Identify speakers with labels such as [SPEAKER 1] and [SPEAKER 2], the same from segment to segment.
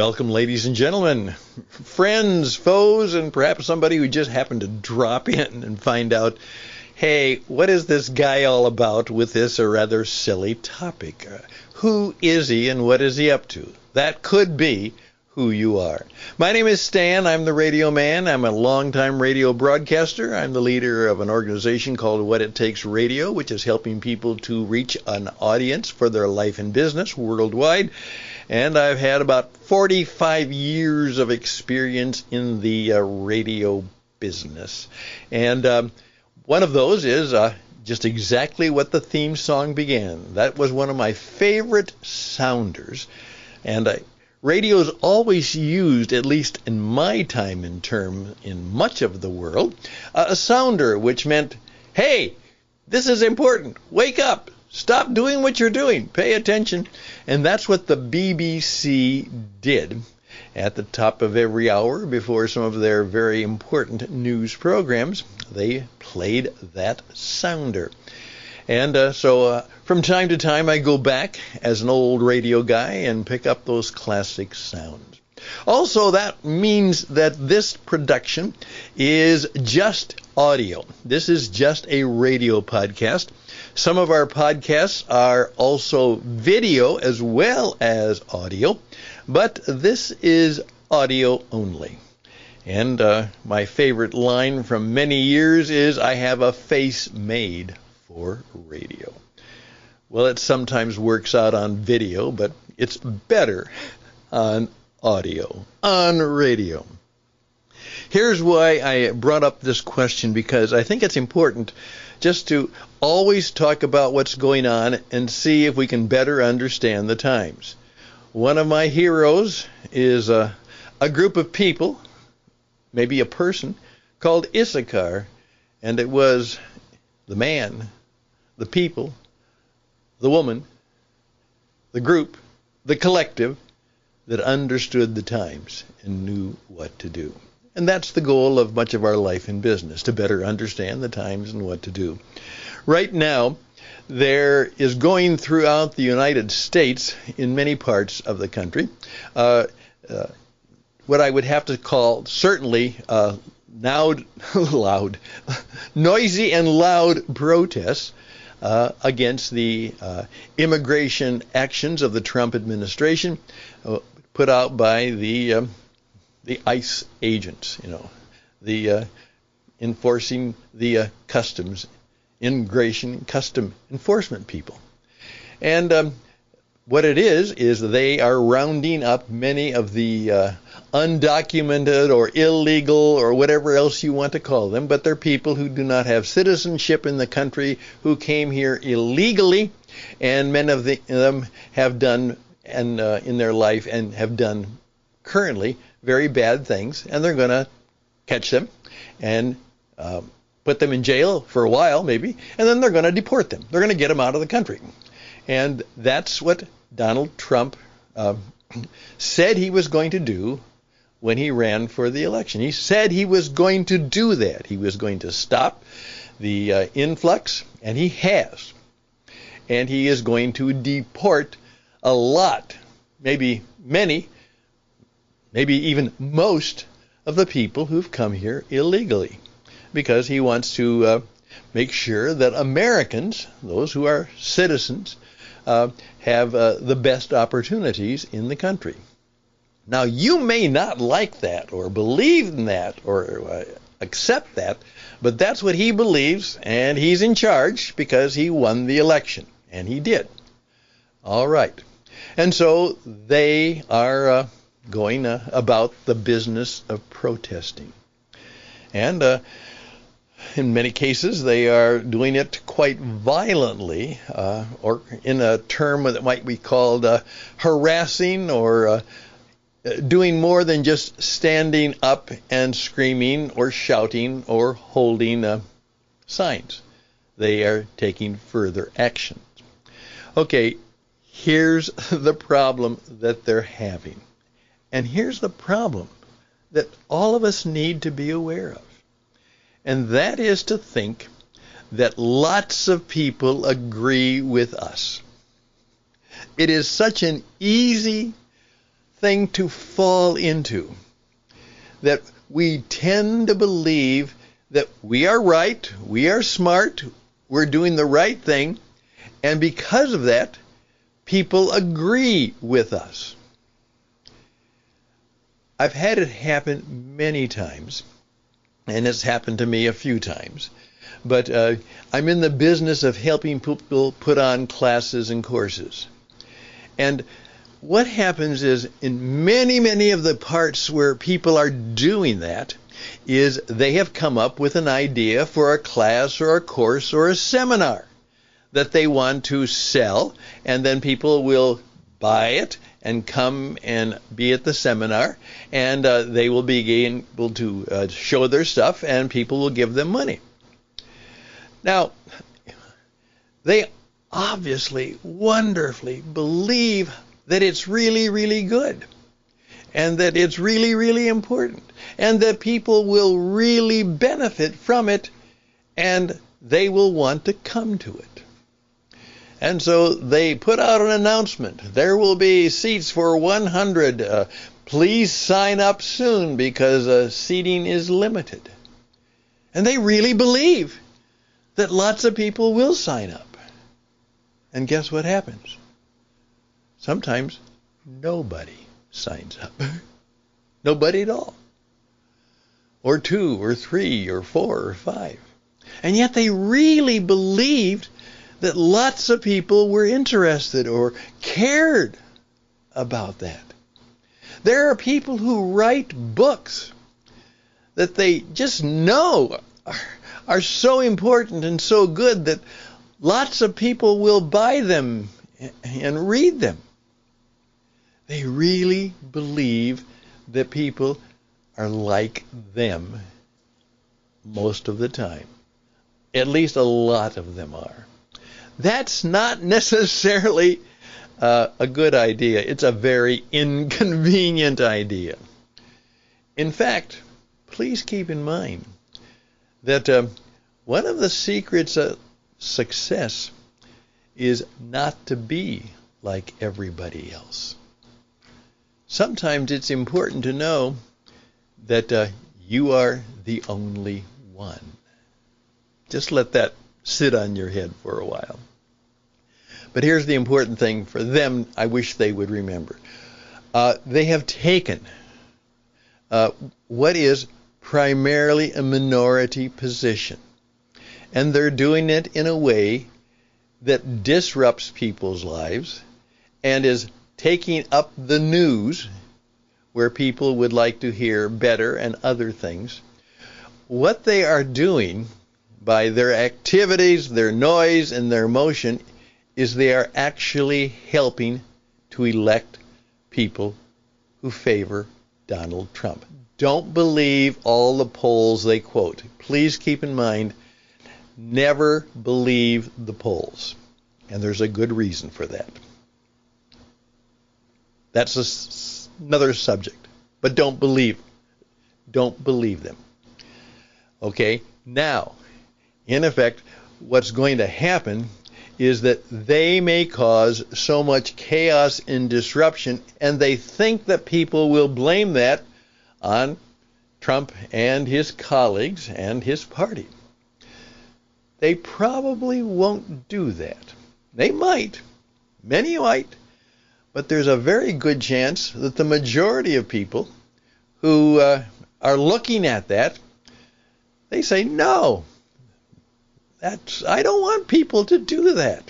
[SPEAKER 1] Welcome, ladies and gentlemen, friends, foes, and perhaps somebody who just happened to drop in and find out, hey, what is this guy all about with this rather silly topic? Who is he and what is he up to? That could be who you are. My name is Stan. I'm the radio man. I'm a longtime radio broadcaster. I'm the leader of an organization called What It Takes Radio, which is helping people to reach an audience for their life and business worldwide. And I've had about 45 years of experience in the radio business. And one of those is just exactly what the theme song began. That was one of my favorite sounders. And radio's always used, at least in my time in much of the world, a sounder, which meant, hey, this is important. Wake up. Stop doing what you're doing. Pay attention. And that's what the BBC did at the top of every hour before some of their very important news programs. They played that sounder. And so from time to time, I go back as an old radio guy and pick up those classic sounds. Also, that means that this production is just audio. This is just a radio podcast. Some of our podcasts are also video as well as audio, but this is audio only. And my favorite line from many years is, I have a face made for radio. Well, it sometimes works out on video, but it's better on audio, on radio. Here's why I brought up this question, because I think it's important just to always talk about what's going on and see if we can better understand the times. One of my heroes is a group of people, maybe a person, called Issachar, and it was the man, the people, the woman, the group, the collective that understood the times and knew what to do. And that's the goal of much of our life in business, to better understand the times and what to do. Right now, there is going throughout the United States, in many parts of the country, what I would have to call certainly noisy and loud protests against the immigration actions of the Trump administration put out by the ICE agents, the enforcing the immigration custom enforcement people. And what it is they are rounding up many of the undocumented or illegal or whatever else you want to call them, but they're people who do not have citizenship in the country, who came here illegally, and many of them have done and in their life and have done currently very bad things, and they're going to catch them and put them in jail for a while maybe, and then they're going to deport them. They're going to get them out of the country. And that's what Donald Trump said he was going to do when he ran for the election. He said he was going to do that. He was going to stop the influx, and he has. And he is going to deport a lot, maybe many, maybe even most of the people who've come here illegally, because he wants to make sure that Americans, those who are citizens, have the best opportunities in the country. Now, you may not like that or believe in that or accept that, but that's what he believes, and he's in charge because he won the election, and he did. All right. And so they are going about the business of protesting. And in many cases, they are doing it quite violently, or in a term that might be called harassing, or doing more than just standing up and screaming or shouting or holding signs. They are taking further action. Okay, here's the problem that they're having. And here's the problem that all of us need to be aware of. And that is to think that lots of people agree with us. It is such an easy thing to fall into, that we tend to believe that we are right, we are smart, we're doing the right thing, and because of that, people agree with us. I've had it happen many times, and it's happened to me a few times. But I'm in the business of helping people put on classes and courses. And what happens is, in many, many of the parts where people are doing that, is they have come up with an idea for a class or a course or a seminar that they want to sell, and then people will buy it and come and be at the seminar, and they will be able to show their stuff, and people will give them money. Now, they obviously, wonderfully believe that it's really, really good, and that it's really, really important, and that people will really benefit from it, and they will want to come to it. And so they put out an announcement. There will be seats for 100. Please sign up soon because seating is limited. And they really believe that lots of people will sign up. And guess what happens? Sometimes nobody signs up. Nobody at all. Or 2 or 3 or 4 or 5. And yet they really believed that lots of people were interested or cared about that. There are people who write books that they just know are so important and so good that lots of people will buy them and read them. They really believe that people are like them most of the time. At least a lot of them are. That's not necessarily a good idea. It's a very inconvenient idea. In fact, please keep in mind that one of the secrets of success is not to be like everybody else. Sometimes it's important to know that you are the only one. Just let that sit on your head for a while. But here's the important thing for them, I wish they would remember. They have taken what is primarily a minority position, and they're doing it in a way that disrupts people's lives and is taking up the news where people would like to hear better and other things. What they are doing by their activities, their noise, and their motion is they are actually helping to elect people who favor Donald Trump. Don't believe all the polls they quote. Please keep in mind, never believe the polls. And there's a good reason for that. That's another subject. But don't believe them. Okay? Now, in effect, what's going to happen is that they may cause so much chaos and disruption, and they think that people will blame that on Trump and his colleagues and his party. They probably won't do that. They might. Many might. But there's a very good chance that the majority of people who are looking at that, they say, no, I don't want people to do that.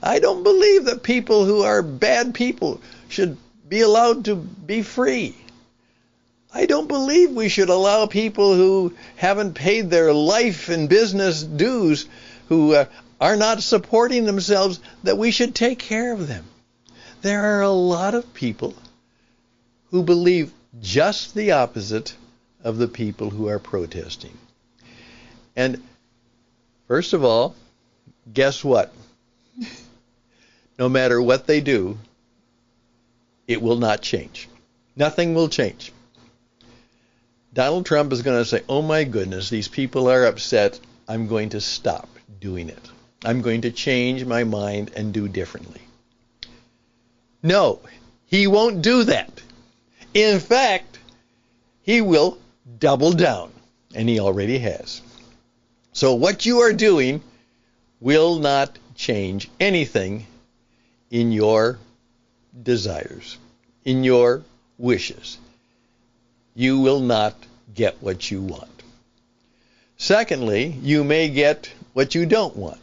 [SPEAKER 1] I don't believe that people who are bad people should be allowed to be free. I don't believe we should allow people who haven't paid their life and business dues, who are not supporting themselves, that we should take care of them. There are a lot of people who believe just the opposite of the people who are protesting. And first of all, guess what? No matter what they do, it will not change. Nothing will change. Donald Trump is going to say, oh my goodness, these people are upset. I'm going to stop doing it. I'm going to change my mind and do differently. No, he won't do that. In fact, he will double down, and he already has. So what you are doing will not change anything in your desires, in your wishes. You will not get what you want. Secondly, you may get what you don't want,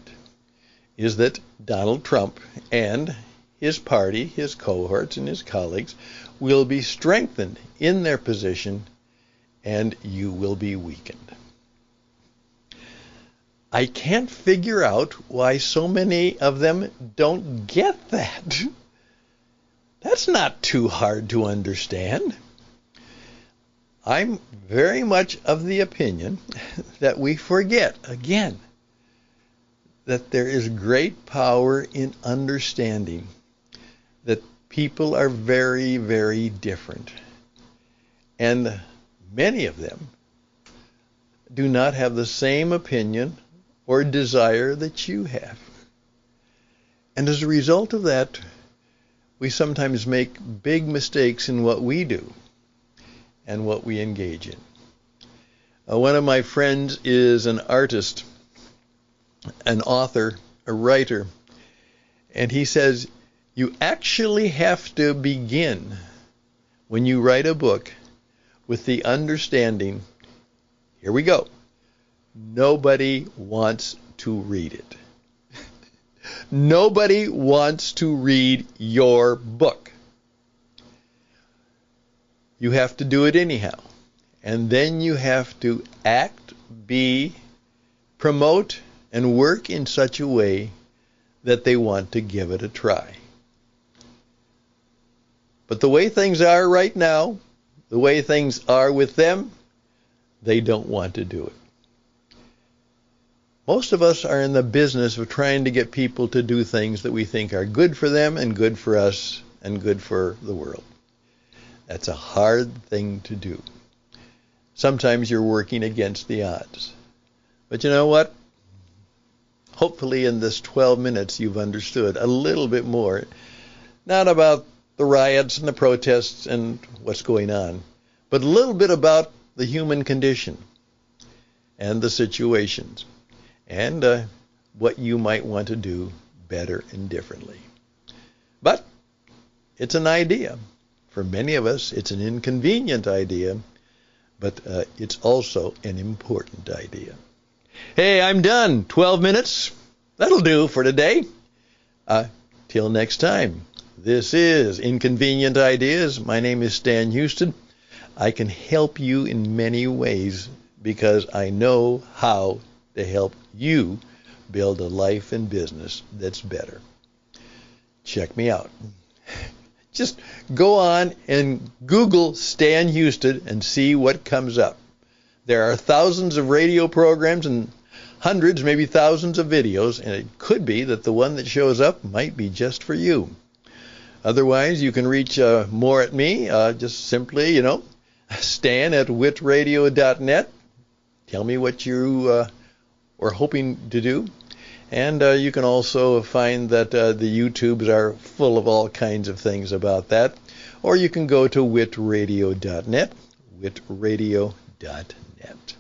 [SPEAKER 1] is that Donald Trump and his party, his cohorts, and his colleagues will be strengthened in their position, and you will be weakened. I can't figure out why so many of them don't get that. That's not too hard to understand. I'm very much of the opinion that we forget, again, that there is great power in understanding that people are very, very different. And many of them do not have the same opinion or desire that you have. And as a result of that, we sometimes make big mistakes in what we do and what we engage in. One of my friends is an artist, an author, a writer, and he says you actually have to begin when you write a book with the understanding, here we go, nobody wants to read it. Nobody wants to read your book. You have to do it anyhow. And then you have to act, be, promote, and work in such a way that they want to give it a try. But the way things are right now, the way things are with them, they don't want to do it. Most of us are in the business of trying to get people to do things that we think are good for them and good for us and good for the world. That's a hard thing to do. Sometimes you're working against the odds. But you know what? Hopefully in this 12 minutes you've understood a little bit more, not about the riots and the protests and what's going on, but a little bit about the human condition and the situations and what you might want to do better and differently. But it's an idea. For many of us, it's an inconvenient idea, but it's also an important idea. Hey, I'm done. 12 minutes. That'll do for today. Till next time. This is Inconvenient Ideas. My name is Stan Hustad. I can help you in many ways because I know how to help you build a life and business that's better. Check me out. Just go on and Google Stan Hustad and see what comes up. There are thousands of radio programs and hundreds, maybe thousands of videos, and it could be that the one that shows up might be just for you. Otherwise, you can reach more at me, just simply, Stan at witradio.net. Tell me what you are hoping to do. And you can also find that the YouTubes are full of all kinds of things about that. Or you can go to witradio.net, witradio.net.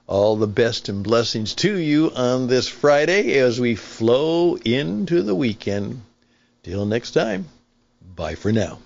[SPEAKER 1] All the best and blessings to you on this Friday as we flow into the weekend. Till next time, bye for now.